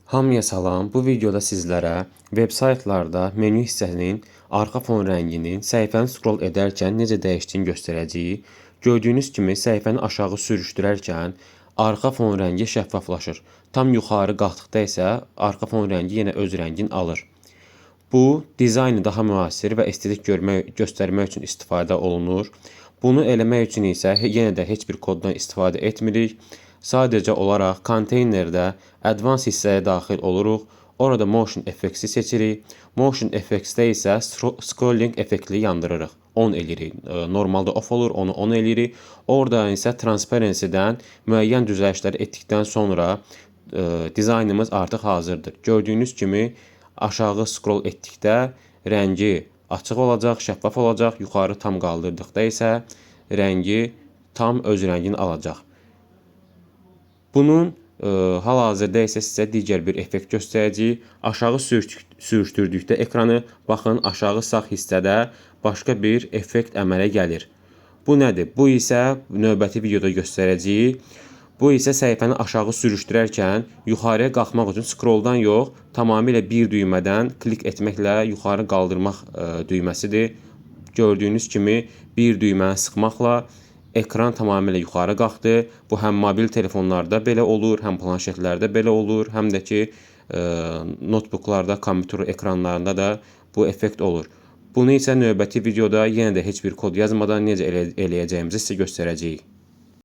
Hamıya salam. Bu videoda sizlərə veb saytlarda menyu hissəsinin arxa fon rənginin səhifəni scroll edərkən necə dəyişdiyini göstərəcəyik. Gördüyünüz kimi səhifəni aşağı sürüşdürərkən arxa fon rəngi şəffaflaşır. Tam yuxarı qalxdıqda isə arxa fon rəngi yenə öz rəngini alır. Bu, dizaynı daha müasir və estetik göstərmək üçün istifadə olunur. Bunu eləmək üçün isə yenə də heç bir koddan istifadə etmirik. Sadəcə olaraq konteynerdə Advanced hissəyə daxil oluruq. Orada Motion Effects-i seçirik. Motion Effects-də isə Scrolling effektini yandırırıq. On eləyirik. Normalda off olur, onu on eləyirik. Orada isə Transparency-dən müəyyən düzəlişləri etdikdən sonra dizaynımız artıq hazırdır. Gördüyünüz kimi aşağı scroll etdikdə rəngi açıq olacaq, şəffaf olacaq. Yuxarı tam qaldırdıqda isə rəngi tam öz rəngini alacaq. Bunun hal-hazırda isə sizə digər bir effekt göstərəcəyik. Aşağı sürüşdürdükdə ekranı, baxın aşağı sağ hissədə başqa bir effekt əmələ gəlir. Bu nədir? Bu isə növbəti videoda göstərəcəyik. Bu isə səhifəni aşağı sürüşdürərkən yuxarıya qalxmaq üçün scrolldan yox, tamamilə bir düymədən klik etməklə yuxarı qaldırmaq düyməsidir. Gördüyünüz kimi bir düyməni sıxmaqla ekran tamamilə yuxarı qalxdı. Bu həm mobil telefonlarda belə olur, həm planşetlərdə belə olur, həm də ki notebooklarda, kompüter ekranlarında da bu effekt olur. Bunu isə növbəti videoda yenə də heç bir kod yazmadan necə eləyəcəyimizi sizə göstərəcəyik.